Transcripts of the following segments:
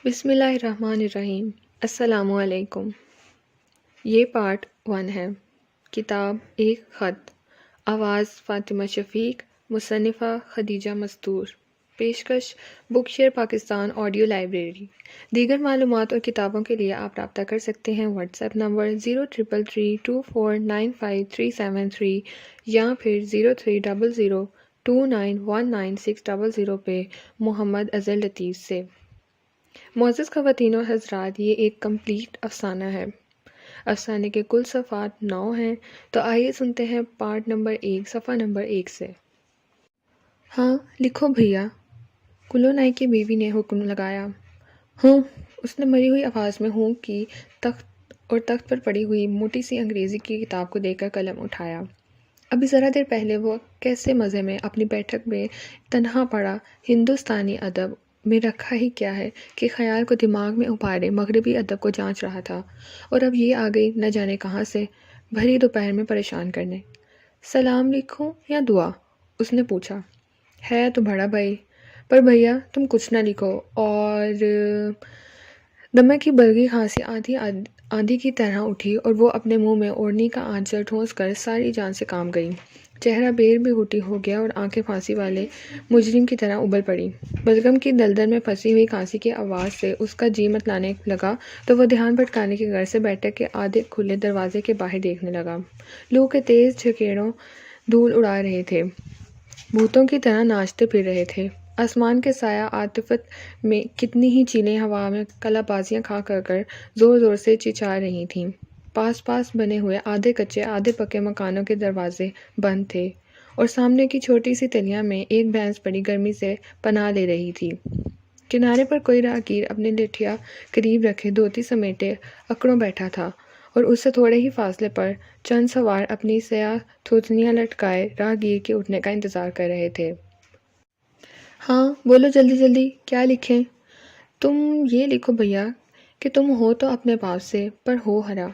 بسم اللہ الرحمن الرحیم۔ السلام علیکم۔ یہ پارٹ 1 ہے۔ کتاب ایک خط، آواز فاطمہ شفیق، مصنفہ خدیجہ مستور، پیشکش بک شیئر پاکستان آڈیو لائبریری۔ دیگر معلومات اور کتابوں کے لیے آپ رابطہ کر سکتے ہیں واٹس ایپ نمبر 0333249537 یا پھر 0300291960 پہ محمد اظہر لطیف سے۔ معزز خواتین و حضرات، یہ ایک کمپلیٹ افسانہ ہے۔ افسانے کے کل صفحات 9 ہیں، تو آئیے سنتے ہیں پارٹ نمبر 1 صفحہ نمبر 1 سے۔ ہاں لکھو بھیا، کلو نائی کی بیوی نے حکم لگایا۔ ہوں، اس نے مری ہوئی آواز میں ہوں کی تخت پر پڑی ہوئی موٹی سی انگریزی کی کتاب کو دیکھ کر قلم اٹھایا۔ ابھی ذرا دیر پہلے وہ کیسے مزے میں اپنی بیٹھک میں تنہا پڑا ہندوستانی ادب میں رکھا ہی کیا ہے کہ خیال کو دماغ میں ابھارے مغربی ادب کو جانچ رہا تھا، اور اب یہ آ گئی نہ جانے کہاں سے بھری دوپہر میں پریشان کرنے۔ سلام لکھوں یا دعا؟ اس نے پوچھا۔ ہے تو بڑا بھائی، پر بھیا تم کچھ نہ لکھو۔ اور دمے کی بلگی کھانسی آندھی کی طرح اٹھی اور وہ اپنے منہ میں اوڑھنی کا آنچل ٹھونس کر ساری جان سے کام گئی۔ چہرہ بیر بے ہوٹی ہو گیا اور آنکھیں پھانسی والے مجرم کی طرح ابل پڑی۔ بلغم کی دلدل میں پھنسی ہوئی کھانسی کی آواز سے اس کا جی متلانے لگا تو وہ دھیان بھٹکانے کے غرض سے بیٹھک کے آدھے کھلے دروازے کے باہر دیکھنے لگا۔ لو کے تیز جھکیڑوں دھول اڑا رہے تھے، بھوتوں کی طرح ناچتے پھر رہے تھے۔ آسمان کے سایہ عاطفت میں کتنی ہی چیلیں ہوا میں کلا بازیاں کھا کر زور زور سے چچا رہی تھیں۔ پاس پاس بنے ہوئے آدھے کچے آدھے پکے مکانوں کے دروازے بند تھے، اور سامنے کی چھوٹی سی تلیا میں ایک بھینس بڑی گرمی سے پناہ لے رہی تھی۔ کنارے پر کوئی راہگیر اپنے لٹھیا قریب رکھے دھوتی سمیٹے اکڑوں بیٹھا تھا، اور اس سے تھوڑے ہی فاصلے پر چند سوار اپنی سیاہ تھوتنیاں لٹکائے راہگیر کے اٹھنے کا انتظار کر رہے تھے۔ ہاں بولو جلدی جلدی، کیا لکھیں؟ تم یہ لکھو بھیا کہ تم ہو تو اپنے باپ سے، پر ہو ہرا۔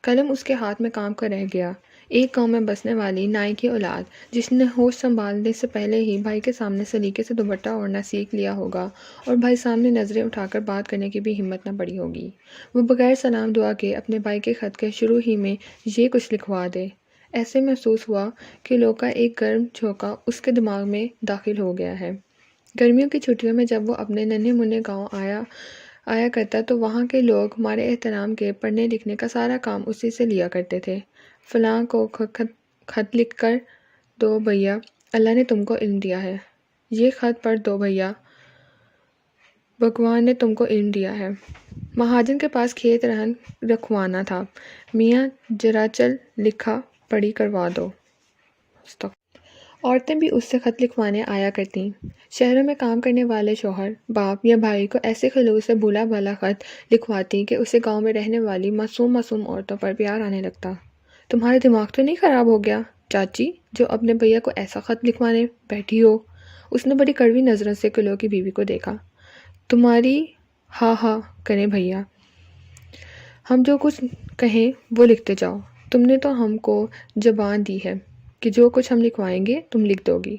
قلم اس کے ہاتھ میں کام کر رہ گیا۔ ایک گاؤں میں بسنے والی نائی کی اولاد، جس نے ہوش سنبھالنے سے پہلے ہی بھائی کے سامنے سلیقے سے دوپٹہ اوڑھنا سیکھ لیا ہوگا، اور بھائی سامنے نظریں اٹھا کر بات کرنے کی بھی ہمت نہ پڑی ہوگی، وہ بغیر سلام دعا کے اپنے بھائی کے خط کے شروع ہی میں یہ کچھ لکھوا دے۔ ایسے محسوس ہوا کہ لو کا ایک گرم جھونکا اس کے دماغ میں داخل ہو گیا ہے۔ گرمیوں کی چھٹیوں میں جب وہ اپنے ننھے منھے گاؤں آیا کرتا تو وہاں کے لوگ مارے احترام کے پڑھنے لکھنے کا سارا کام اسی سے لیا کرتے تھے۔ فلاں کو خط لکھ کر دو بھیا، اللہ نے تم کو علم دیا ہے۔ یہ خط پڑھ دو بھیا، بھگوان نے تم کو علم دیا ہے۔ مہاجن کے پاس کھیت رہن رکھوانا تھا، میاں ذرا چل لکھا پڑھی کروا دو۔ عورتیں بھی اس سے خط لکھوانے آیا کرتیں۔ شہروں میں کام کرنے والے شوہر باپ یا بھائی کو ایسے خلوص سے بھولا بھالا خط لکھواتی کہ اسے گاؤں میں رہنے والی معصوم عورتوں پر پیار آنے لگتا۔ تمہارا دماغ تو نہیں خراب ہو گیا چاچی، جو اپنے بھیا کو ایسا خط لکھوانے بیٹھی ہو؟ اس نے بڑی کڑوی نظروں سے کلو کی بیوی کو دیکھا۔ تمہاری ہاں ہاں کریں بھیا، ہم جو کچھ کہیں وہ لکھتے جاؤ۔ تم نے تو ہم کو زبان دی ہے کہ جو کچھ ہم لکھوائیں گے تم لکھ دو گی،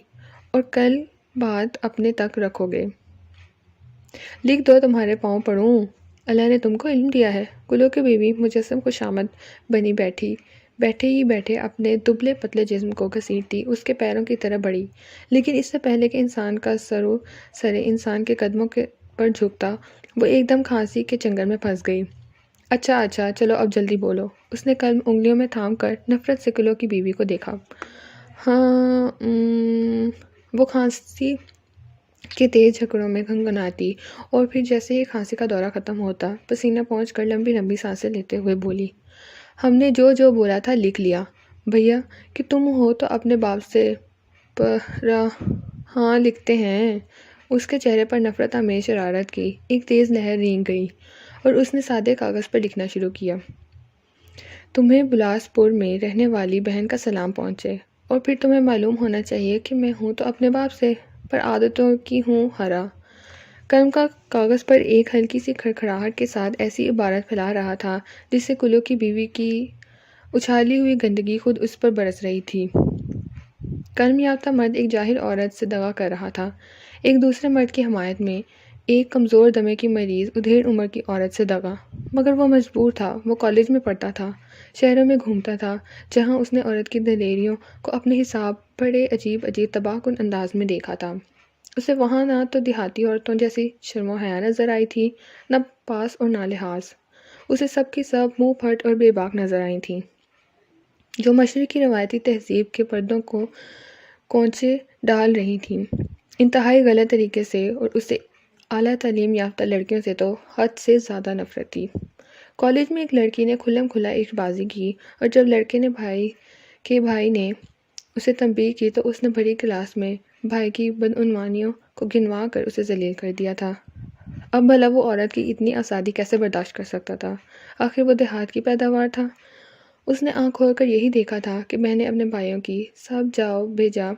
اور کل بات اپنے تک رکھو گے۔ لکھ دو، تمہارے پاؤں پڑوں، اللہ نے تم کو علم دیا ہے۔ کلو کی بیوی مجسم خوشامد بنی بیٹھے ہی بیٹھے اپنے دبلے پتلے جسم کو گھسیٹتی اس کے پیروں کی طرف بڑھی، لیکن اس سے پہلے کہ انسان کا سر انسان کے قدموں پر جھکتا، وہ ایک دم کھانسی کے چنگل میں پھنس گئی۔ اچھا چلو اب جلدی بولو۔ اس نے قلم انگلیوں میں تھام کر نفرت سے کلو کی بیوی کو دیکھا۔ ہاں وہ کھانسی کے تیز جھکڑوں میں گھنگھناتی، اور پھر جیسے ہی کھانسی کا دورہ ختم ہوتا پسینہ پہنچ کر لمبی لمبی سانسیں لیتے ہوئے بولی، ہم نے جو بولا تھا لکھ لیا بھیا کہ تم ہو تو اپنے باپ سے، ہاں لکھتے ہیں۔ اس کے چہرے پر نفرت آمیز شرارت کی ایک تیز لہر رینگ گئی، اور اس نے سادے کاغذ پر لکھنا شروع کیا۔ تمہیں بلاسپور میں رہنے والی بہن کا سلام پہنچے، اور پھر تمہیں معلوم ہونا چاہیے کہ میں ہوں تو اپنے باپ سے، پر عادتوں کی ہوں ہرا۔ قلم کا کاغذ پر ایک ہلکی سی کھڑکھڑاہٹ کے ساتھ ایسی عبارت پھیلا رہا تھا جس سے کلو کی بیوی کی اچھالی ہوئی گندگی خود اس پر برس رہی تھی۔ قلم یافتہ مرد ایک جاہل عورت سے دغا کر رہا تھا، ایک دوسرے مرد کی حمایت میں ایک کمزور دمے کی مریض ادھیڑ عمر کی عورت سے دگا، مگر وہ مجبور تھا۔ وہ کالج میں پڑھتا تھا، شہروں میں گھومتا تھا، جہاں اس نے عورت کی دلیریوں کو اپنے حساب بڑے عجیب عجیب تباہ کن انداز میں دیکھا تھا۔ اسے وہاں نہ تو دیہاتی عورتوں جیسی شرم و حیا نظر آئی تھی، نہ پاس اور نہ لحاظ۔ اسے سب کی سب منہ پھٹ اور بے باک نظر آئی تھیں، جو مشرق کی روایتی تہذیب کے پردوں کو کونچے ڈال رہی تھیں، انتہائی غلط طریقے سے، اور اسے اعلیٰ تعلیم یافتہ لڑکیوں سے تو حد سے زیادہ نفرت تھی۔ کالج میں ایک لڑکی نے کھلم کھلا عشق بازی کی، اور جب لڑکے نے بھائی نے اسے تنبیہ کی تو اس نے بھری کلاس میں بھائی کی بدعنوانیوں کو گنوا کر اسے ذلیل کر دیا تھا۔ اب بھلا وہ عورت کی اتنی آزادی کیسے برداشت کر سکتا تھا؟ آخر وہ دیہات کی پیداوار تھا۔ اس نے آنکھ کھول کر یہی دیکھا تھا کہ بہنیں اپنے بھائیوں کی سب جاؤ بے جا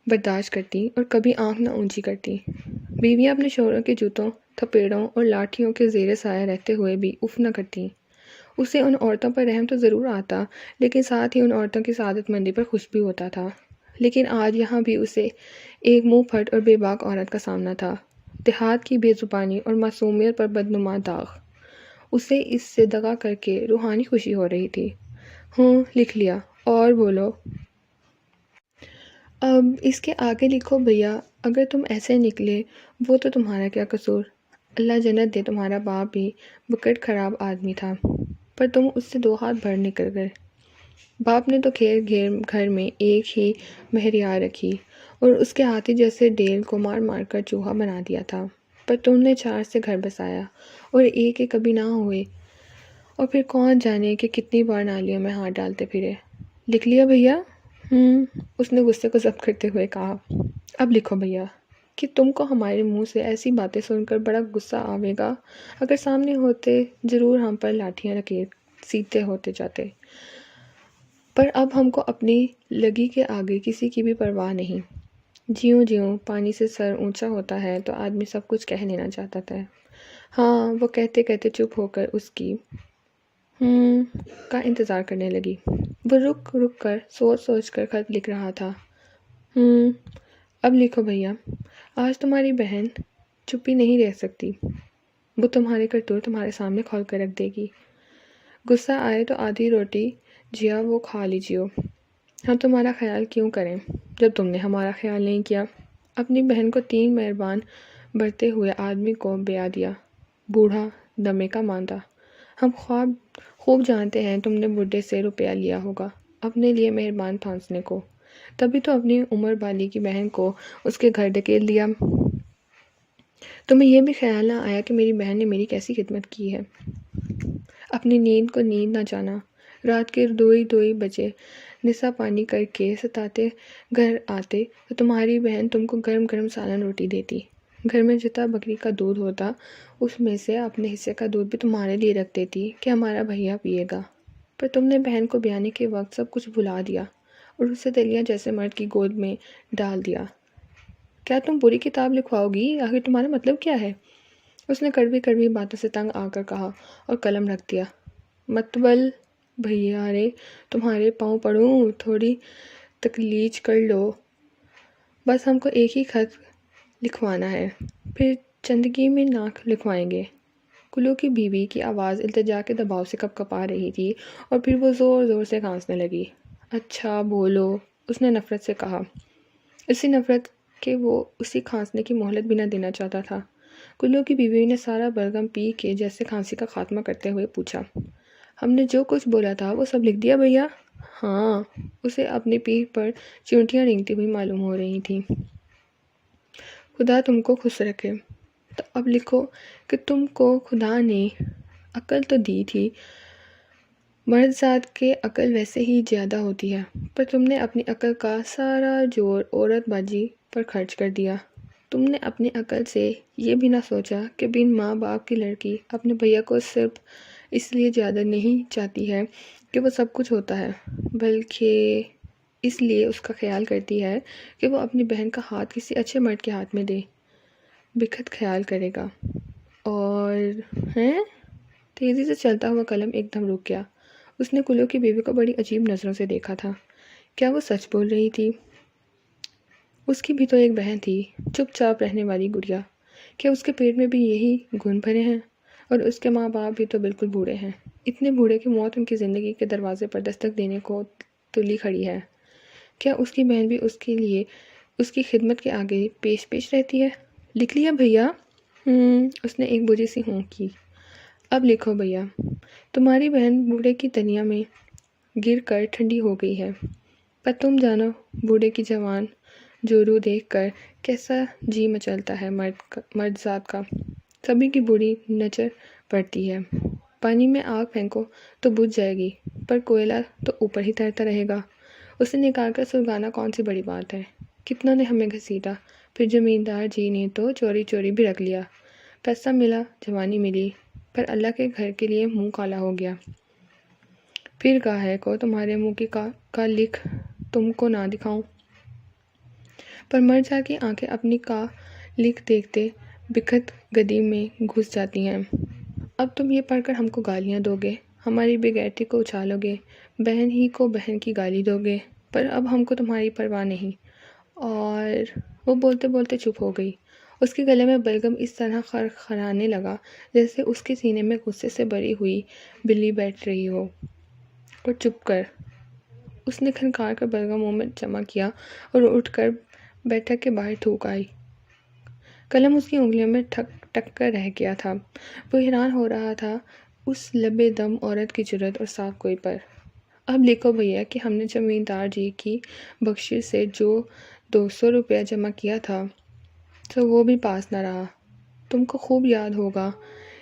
برداشت کرتی اور کبھی آنکھ نہ اونچی کرتی۔ بیویاں اپنے شوہروں کے جوتوں، تھپیڑوں اور لاٹھیوں کے زیر سایہ رہتے ہوئے بھی اف نہ کرتی۔ اسے ان عورتوں پر رحم تو ضرور آتا، لیکن ساتھ ہی ان عورتوں کی سعادت مندی پر خوش بھی ہوتا تھا۔ لیکن آج یہاں بھی اسے ایک منہ پھٹ اور بے باک عورت کا سامنا تھا، دیہات کی بے زبانی اور معصومیت پر بدنما داغ۔ اسے اس سے دغا کر کے روحانی خوشی ہو رہی تھی۔ لکھ لیا، اور بولو۔ اب اس کے آگے لکھو بھیا، اگر تم ایسے نکلے وہ تو تمہارا کیا قصور؟ اللہ جنت دے، تمہارا باپ بھی بکٹ خراب آدمی تھا، پر تم اس سے 2 ہاتھ بڑھ نکل گئے۔ باپ نے تو خیر گھر میں ایک ہی مہریار رکھی اور اس کے ہاتھی جیسے ڈیل کو مار مار کر چوہا بنا دیا تھا، پر تم نے 4 سے گھر بسایا اور ایک کبھی نہ ہوئے، اور پھر کون جانے کہ کتنی بار نالیوں میں ہاتھ ڈالتے پھرے۔ لکھ لیا بھیا؟ اس نے غصے کو ضبط کرتے ہوئے کہا۔ اب لکھو بھیا کہ تم کو ہمارے منہ سے ایسی باتیں سن کر بڑا غصہ آئے گا، اگر سامنے ہوتے ضرور ہم پر لاٹھیاں لکیر سیدھے ہوتے جاتے، پر اب ہم کو اپنی لگی کے آگے کسی کی بھی پرواہ نہیں۔ جیوں جیوں پانی سے سر اونچا ہوتا ہے تو آدمی سب کچھ کہہ لینا چاہتا ہے۔ وہ کہتے کہتے چپ ہو کر اس کی کا انتظار کرنے لگی۔ وہ رک رک کر سوچ سوچ کر خط لکھ رہا تھا۔ اب لکھو بھیا، آج تمہاری بہن چپی نہیں رہ سکتی، وہ تمہارے کرتوت تمہارے سامنے کھول کر رکھ دے گی۔ غصہ آئے تو آدھی روٹی جیا وہ کھا لیجیو، ہم تمہارا خیال کیوں کریں جب تم نے ہمارا خیال نہیں کیا۔ اپنی بہن کو 3 مہربان بڑھتے ہوئے آدمی کو بیاہ دیا، بوڑھا دمے کا ماندہ۔ ہم خوب جانتے ہیں تم نے بڈھے سے روپیہ لیا ہوگا اپنے لیے مہربان پھانسنے کو، تبھی تو اپنی عمر بالی کی بہن کو اس کے گھر ڈھکیل دیا۔ تمہیں یہ بھی خیال نہ آیا کہ میری بہن نے میری کیسی خدمت کی ہے، اپنی نیند کو نیند نہ جانا، رات کے 2 بجے نسا پانی کر کے ستاتے گھر آتے تو تمہاری بہن تم کو گرم گرم سالن روٹی دیتی، گھر میں جتنا بکری کا دودھ ہوتا اس میں سے اپنے حصے کا دودھ بھی تمہارے لیے رکھ دیتی کہ ہمارا بھیا پیے گا، پر تم نے بہن کو بیانے کے وقت سب کچھ بھلا دیا اور اسے دلیا جیسے مرد کی گود میں ڈال دیا۔ کیا تم پوری کتاب لکھواؤ گی؟ آخر تمہارا مطلب کیا ہے؟ اس نے کڑوی کڑوی باتوں سے تنگ آ کر کہا اور قلم رکھ دیا۔ متبل بھیا رے، تمہارے پاؤں پڑوں، تھوڑی تکلیج کر لو، بس ہم کو ایک ہی خط لکھوانا ہے، پھر چندگی میں نہ لکھوائیں گے۔ کلو کی بیوی کی آواز التجا کے دباؤ سے کپ کپا رہی تھی اور پھر وہ زور زور سے کھانسنے لگی۔ اچھا بولو، اس نے نفرت سے کہا، اسی نفرت کہ وہ اسی کھانسنے کی مہلت بھی نہ دینا چاہتا تھا۔ کلو کی بیوی نے سارا بلغم پی کے جیسے کھانسی کا خاتمہ کرتے ہوئے پوچھا، ہم نے جو کچھ بولا تھا وہ سب لکھ دیا بھیا؟ ہاں، اسے اپنی پیٹھ پر چیونٹیاں رینگتی ہوئی معلوم ہو رہی تھیں۔ خدا تم کو خوش رکھے۔ تو اب لکھو کہ تم کو خدا نے عقل تو دی تھی، مرد ذات کے عقل ویسے ہی زیادہ ہوتی ہے، پر تم نے اپنی عقل کا سارا زور عورت بازی پر خرچ کر دیا۔ تم نے اپنی عقل سے یہ بھی نہ سوچا کہ بن ماں باپ کی لڑکی اپنے بھیا کو صرف اس لیے زیادہ نہیں چاہتی ہے کہ وہ سب کچھ ہوتا ہے، بلکہ اس لیے اس کا خیال کرتی ہے کہ وہ اپنی بہن کا ہاتھ کسی اچھے مرد کے ہاتھ میں دے، بکھت خیال کرے گا۔ اور تیزی سے چلتا ہوا قلم ایک دم رک گیا۔ اس نے کلو کی بیوی کو بڑی عجیب نظروں سے دیکھا تھا۔ کیا وہ سچ بول رہی تھی؟ اس کی بھی تو ایک بہن تھی، چپ چاپ رہنے والی گڑیا، کیا اس کے پیٹ میں بھی یہی گن بھرے ہیں؟ اور اس کے ماں باپ بھی تو بالکل بوڑھے ہیں، اتنے بوڑھے کہ موت ان کی زندگی کے دروازے پر دستک دینے کو تلی کھڑی ہے۔ کیا اس کی بہن بھی اس کے لیے اس کی خدمت کے آگے پیش رہتی ہے؟ لکھ لیا بھیا؟ اس نے ایک بجھی سی ہوں کی۔ اب لکھو بھیا۔ تمہاری بہن بوڑھے کی تنیا میں گر کر ٹھنڈی ہو گئی ہے، پر تم جانو بوڑھے کی جوان جو روح دیکھ کر کیسا جی مچلتا ہے مرد ذات کا۔ سبھی کی بوڑھی نچر پڑتی ہے۔ پانی میں آگ پھینکو تو بجھ جائے گی، پر کوئلہ تو اوپر ہی تیرتا رہے گا۔ اسے نکال کر سلگانا کون سی بڑی بات ہے؟ کتنوں نے ہمیں گھسیٹا، پھر زمیندار جی نے تو چوری چوری بھی رکھ لیا۔ پیسہ ملا، جوانی ملی، پر اللہ کے گھر کے لیے منہ کالا ہو گیا۔ پھر گاہے کو تمہارے منہ کی کا لکھ تم کو نہ دکھاؤں۔ پر مر جا کی آنکھیں اپنی کا لکھ دیکھتے بکھت گدی میں گھس جاتی ہیں۔ اب تم یہ پڑھ کر ہم کو گالیاں دو گے، ہماری بغیرتی کو اچھالو گے، بہن ہی کو بہن کی گالی دو گے، پر اب ہم کو تمہاری پرواہ نہیں۔ اور وہ بولتے بولتے چپ ہو گئی۔ اس کے گلے میں بلغم اس طرح خرخرانے لگا جیسے اس کے سینے میں غصے سے بھری ہوئی بلی بیٹھ رہی ہو۔ اور چپ کر، اس نے کھنکار کر بلغم منہ میں جمع کیا اور اٹھ کر بیٹھک کے باہر تھوک آئی۔ قلم اس کی انگلیوں میں ٹک کر رہ گیا تھا۔ وہ حیران ہو رہا تھا اس لبے دم عورت کی جرأت اور صاف گوئی پر۔ اب لکھو بھیا کہ ہم نے زمیندار جی کی بخشش سے جو 200 روپیہ جمع کیا تھا تو وہ بھی پاس نہ رہا۔ تم کو خوب یاد ہوگا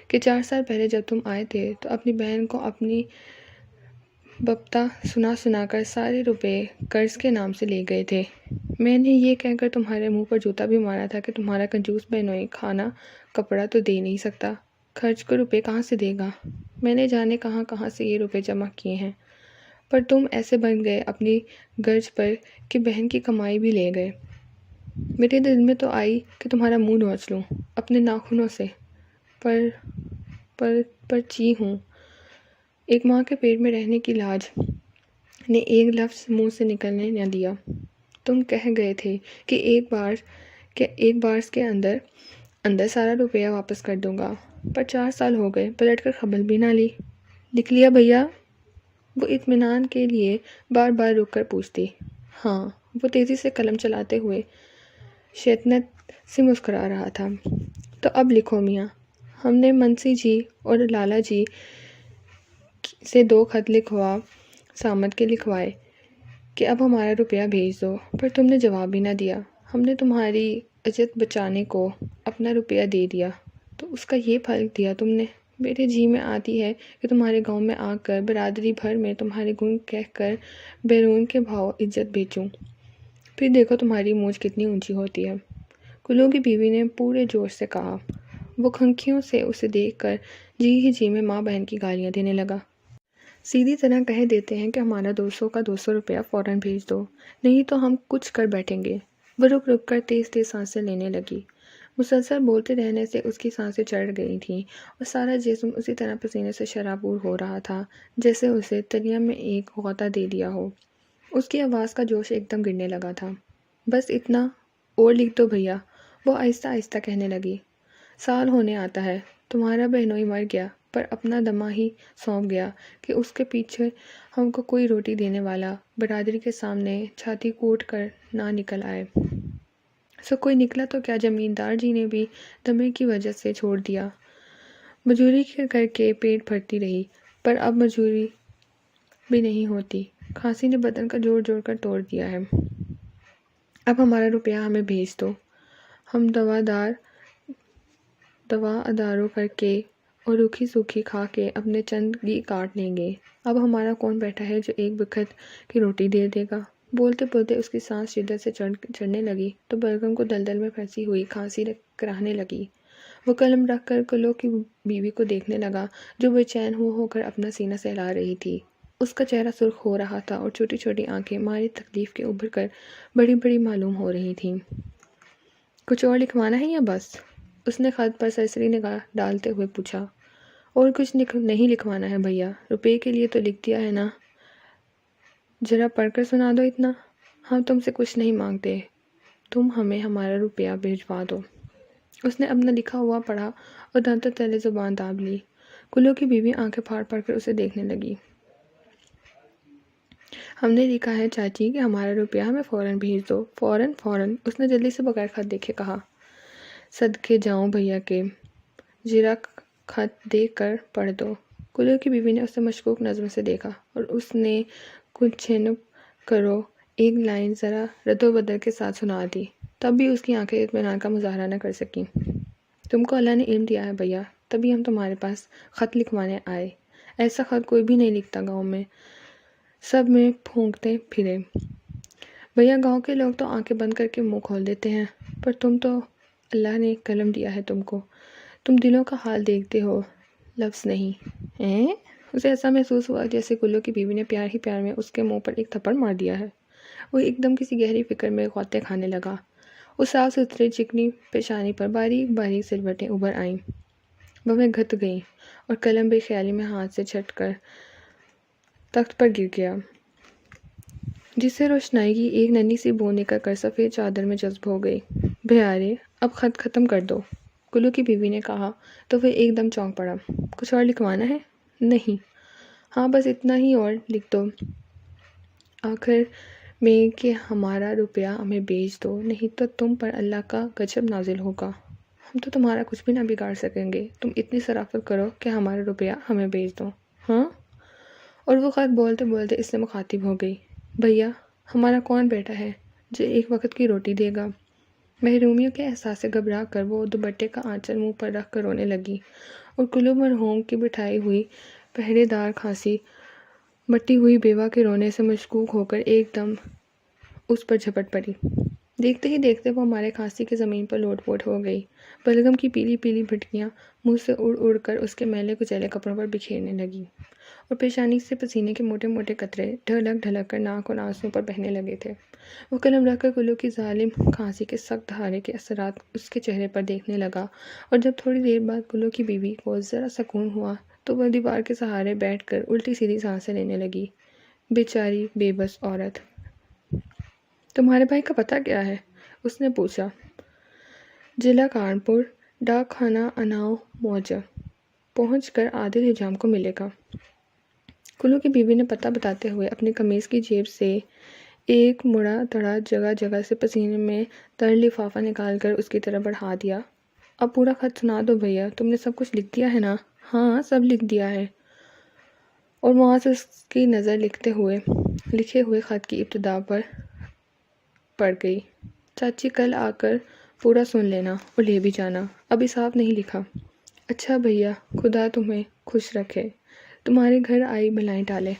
کہ 4 سال پہلے جب تم آئے تھے تو اپنی بہن کو اپنی بپتا سنا کر سارے روپے قرض کے نام سے لے گئے تھے۔ میں نے یہ کہہ کر تمہارے منہ پر جوتا بھی مارا تھا کہ تمہارا کنجوس بہنوئی کھانا کپڑا تو دے نہیں سکتا، خرچ کو روپے کہاں سے دے گا۔ میں نے جانے کہاں سے یہ روپے جمع کیے ہیں، پر تم ایسے بن گئے اپنی غرض پر کہ بہن کی کمائی بھی لے گئے۔ میرے دل میں تو آئی کہ تمہارا منہ نوچ لوں اپنے ناخنوں سے، پر چی ہوں۔ ایک ماں کے پیٹ میں رہنے کی لاج نے ایک لفظ منہ سے نکلنے نہ دیا۔ تم کہہ گئے تھے کہ ایک بارس کے اندر سارا روپیہ واپس کر دوں گا، پر 4 سال ہو گئے، پلٹ کر خبر بھی نہ لی۔ لکھ لیا بھیا؟ وہ اطمینان کے لیے بار بار رک کر پوچھتی۔ ہاں۔ وہ تیزی سے قلم چلاتے ہوئے شیطنت سے مسکرا رہا تھا۔ تو اب لکھو میاں۔ ہم نے منسی جی اور لالا جی سے 2 خط لکھوا سامت کے لکھوائے کہ اب ہمارا روپیہ بھیج دو، پر تم نے جواب بھی نہ دیا۔ ہم نے تمہاری عزت بچانے کو اپنا روپیہ دے دیا تو اس کا یہ پھل دیا تم نے۔ میرے جی میں آتی ہے کہ تمہارے گاؤں میں آ کر برادری بھر میں تمہارے گن کہہ کر بیرون کے بھاؤ عزت بیچوں، پھر دیکھو تمہاری مونچھ کتنی اونچی ہوتی ہے۔ کلو کی بیوی نے پورے جوش سے کہا۔ وہ کھنکھیوں سے اسے دیکھ کر جی میں ماں بہن کی گالیاں دینے لگا۔ سیدھی طرح کہہ دیتے ہیں کہ ہمارا 200 کا 200 روپیہ فوراً بھیج دو، نہیں تو ہم کچھ کر بیٹھیں گے۔ وہ رک کر تیز سانسیں لینے لگی۔ مسلسل بولتے رہنے سے اس کی سانسیں چڑھ گئی تھیں اور سارا جسم اسی طرح پسینے سے شرابور ہو رہا تھا جیسے اسے تلیا میں ایک غوطہ دے دیا ہو۔ اس کی آواز کا جوش ایک دم گرنے لگا تھا۔ بس اتنا اور لکھ دو بھیا، وہ آہستہ آہستہ کہنے لگی۔ سال ہونے آتا ہے، تمہارا بہنوئی مر گیا، پر اپنا دمہ ہی سونپ گیا کہ اس کے پیچھے ہم کو کوئی روٹی دینے والا برادری کے سامنے چھاتی کوٹ کر نہ نکل آئے۔ سو کوئی نکلا تو کیا، زمیندار جی نے بھی دمے کی وجہ سے چھوڑ دیا۔ مزدوری کر کے پیٹ بھرتی رہی، پر اب مزدوری بھی نہیں ہوتی۔ کھانسی نے بدن کا جوڑ توڑ دیا ہے۔ اب ہمارا روپیہ ہمیں بھیج دو، ہم دوا ادارو کر کے اور روکھی سوکھی کھا کے اپنے چندگی کاٹ لیں گے۔ اب ہمارا کون بیٹھا ہے جو ایک بکھت کی روٹی دے دے گا۔ بولتے بولتے اس کی سانس شدت سے چڑھنے لگی تو بلغم کو دلدل میں پھنسی ہوئی کھانسی کراہنے لگی۔ وہ قلم رکھ کر کلو کی بیوی کو دیکھنے لگا جو بے چین ہو کر اپنا سینہ سہلا رہی تھی۔ اس کا چہرہ سرخ ہو رہا تھا اور چھوٹی چھوٹی آنکھیں ماری تکلیف کے ابھر کر بڑی بڑی معلوم ہو رہی تھیں۔ کچھ اور لکھوانا ہے یا بس؟ اس نے خط پر سرسری نگاہ ڈالتے ہوئے پوچھا۔ اور کچھ نہیں لکھوانا ہے بھیا، روپے کے لیے تو لکھ دیا ہے نا، ذرا پڑھ کر سنا دو اتنا۔ ہم تم سے کچھ نہیں مانگتے، تم ہمیں ہمارا روپیہ بھجوا دو۔ اس نے اپنا لکھا ہوا پڑھا اور دانتوں تلے زبان داب لی۔ کلو کی بیوی آنکھیں پھاڑ پھاڑ کر اسے دیکھنے لگی۔ ہم نے لکھا ہے چاچی کہ ہمارا روپیہ ہمیں فوراً بھیج دو، فوراً فوراً، اس نے جلدی سے بغیر خط دیکھے کہا۔ صدقے جاؤں بھیا کے، ذرا خط دیکھ کر پڑھ دو۔ کلو کی بیوی نے اسے مشکوک نظر سے دیکھا اور اس نے کچھ چھنپ کرو ایک لائن ذرا رد و بدل کے ساتھ سنا دی۔ تب بھی اس کی آنکھیں اطمینان کا مظاہرہ نہ کر سکیں۔ تم کو اللہ نے علم دیا ہے بھیا، تبھی ہم تمہارے پاس خط لکھوانے آئے۔ ایسا خط کوئی بھی نہیں لکھتا گاؤں میں، سب میں پھونکتے پھرے۔ بھیا گاؤں کے لوگ تو آنکھیں بند کر کے منہ کھول دیتے ہیں، پر تم تو اللہ نے قلم دیا ہے تم کو، تم دلوں کا حال دیکھتے ہو، لفظ نہیں۔ اسے ایسا محسوس ہوا جیسے کلو کی بیوی نے پیار ہی پیار میں اس کے منہ پر ایک تھپڑ مار دیا ہے۔ وہ ایک دم کسی گہری فکر میں غوطے کھانے لگا۔ اس صاف ستھرے چکنی پیشانی پر باریک باریک سلوٹیں ابھر آئیں، وہ میں گھت گئیں اور قلم بے خیالی میں ہاتھ سے چھٹ کر تخت پر گر گیا، جس سے روشنائی کی ایک ننھی سی بوند نکل کر سفید چادر میں جذب ہو گئی۔ بھیارے اب خط ختم کر دو، کلو کی بیوی نے کہا تو وہ ایک دم چونک پڑا۔ کچھ اور لکھوانا ہے؟ نہیں، ہاں بس اتنا ہی اور لکھ دو آخر میں کہ ہمارا روپیہ ہمیں بیچ دو، نہیں تو تم پر اللہ کا غضب نازل ہوگا۔ ہم تو تمہارا کچھ بھی نہ بگاڑ سکیں گے، تم اتنی شرافت کرو کہ ہمارا روپیہ ہمیں بیچ دو۔ ہاں؟ اور وہ خط بولتے بولتے اس سے مخاطب ہو گئی۔ بھیا ہمارا کون بیٹا ہے جو ایک وقت کی روٹی دے گا؟ محرومیوں کے احساس سے گھبرا کر وہ دوپٹے کا آنچل منہ پر رکھ کر رونے لگی اور کلو مرحوم کی بٹھائی ہوئی پہرے دار کھانسی بٹی ہوئی بیوہ کے رونے سے مشکوک ہو کر ایک دم اس پر جھپٹ پڑی۔ دیکھتے ہی دیکھتے وہ ہمارے کھانسی کی زمین پر لوٹ پوٹ ہو گئی۔ بلغم کی پیلی پیلی بھٹکیاں منہ سے اڑ اڑ کر اس کے میلے کچیلے کپڑوں پر بکھیرنے لگی اور پیشانی سے پسینے کے موٹے موٹے قطرے ڈھلک ڈھلک کر ناک اور آنسوؤں پر بہنے لگے تھے۔ وہ قلم رکھ کر کلو کی ظالم کھانسی کے سخت دھارے کے اثرات اس کے چہرے پر دیکھنے لگا، اور جب تھوڑی دیر بعد کلو کی بیوی کو ذرا سکون ہوا تو وہ دیوار کے سہارے بیٹھ کر الٹی سیدھی سانسیں لینے لگی۔ بیچاری بے بس عورت۔ تمہارے بھائی کا پتہ کیا ہے؟ اس نے پوچھا۔ ضلع کانپور، ڈاک خانہ اناؤ موجہ، پہنچ کر عادل حجام کو ملے گا۔ کلو کی بیوی نے پتہ بتاتے ہوئے اپنی قمیض کی جیب سے ایک مڑا تڑا جگہ جگہ سے پسینے میں تر لفافہ نکال کر اس کی طرف بڑھا دیا۔ اب پورا خط سنا دو بھیا، تم نے سب کچھ لکھ دیا ہے نا؟ ہاں سب لکھ دیا ہے۔ اور معاذ اس کی نظر لکھے ہوئے خط کی ابتدا پر پڑ گئی۔ چاچی کل آ کر پورا سن لینا اور لے بھی جانا، اب حساب نہیں لکھا۔ اچھا بھیا، خدا تمہیں خوش رکھے، تمہارے گھر آئی بلائیں ٹالے۔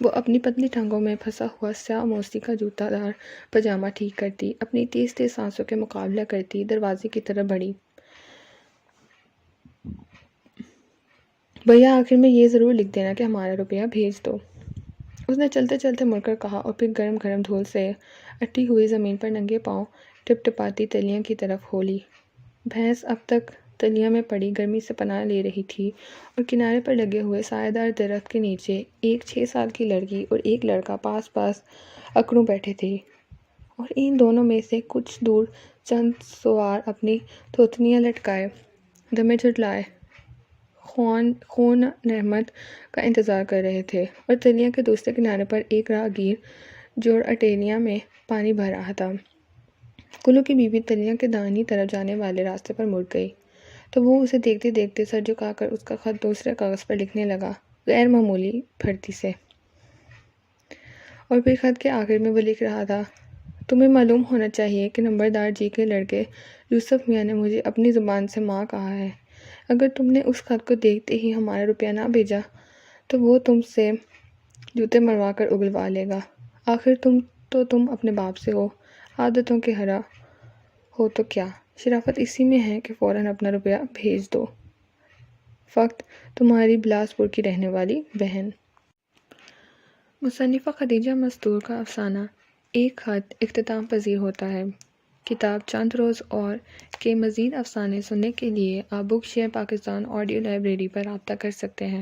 وہ اپنی پتلی ٹانگوں میں پھنسا ہوا سیاہ موسی کا جوتا دار پاجامہ ٹھیک کرتی، اپنی تیز تیز سانسوں کے مقابلہ کرتی دروازے کی طرف بڑھی۔ بھیا آخر میں یہ ضرور لکھ دینا کہ ہمارا روپیہ بھیج دو، اس نے چلتے چلتے مڑ کر کہا، اور پھر گرم گرم دھول سے اٹی ہوئی زمین پر ننگے پاؤں ٹپ ٹپاتی تلیاں کی طرف ہو لی۔ بھینس اب تک تلیاں میں پڑی گرمی سے پناہ لے رہی تھی اور کنارے پر لگے ہوئے سایہ دار درخت کے نیچے ایک 6 سال کی لڑکی اور ایک لڑکا پاس پاس اکڑوں بیٹھے تھے، اور ان دونوں میں سے کچھ دور چند سوار اپنی تھوتنیاں لٹکائے دمے جھٹلائے خون رحمت کا انتظار کر رہے تھے، اور تلیاں کے دوسرے کنارے پر ایک راہگیر جوڑ اٹیلیاں میں پانی بھر رہا تھا۔ کلو کی بیوی تلیاں کے داہنی طرف جانے والے راستے پر مڑ گئی تو وہ اسے دیکھتے دیکھتے سر جھکا کر اس کا خط دوسرے کاغذ پر لکھنے لگا غیر معمولی پھرتی سے۔ اور پھر خط کے آخر میں وہ لکھ رہا تھا، تمہیں معلوم ہونا چاہیے کہ نمبردار جی کے لڑکے یوسف میاں نے مجھے اپنی زبان سے ماں کہا ہے۔ اگر تم نے اس خط کو دیکھتے ہی ہمارا روپیہ نہ بھیجا تو وہ تم سے جوتے مروا کر اگلوا لے گا۔ آخر تم اپنے باپ سے ہو، عادتوں کے ہرا ہو تو کیا، شرافت اسی میں ہے کہ فوراً اپنا روپیہ بھیج دو۔ فقط تمہاری بلاسپور کی رہنے والی بہن۔ مصنفہ خدیجہ مستور کا افسانہ ایک خط اختتام پذیر ہوتا ہے۔ کتاب چند روز اور کے مزید افسانے سننے کے لیے آپ بک شیئر پاکستان آڈیو لائبریری پر رابطہ کر سکتے ہیں۔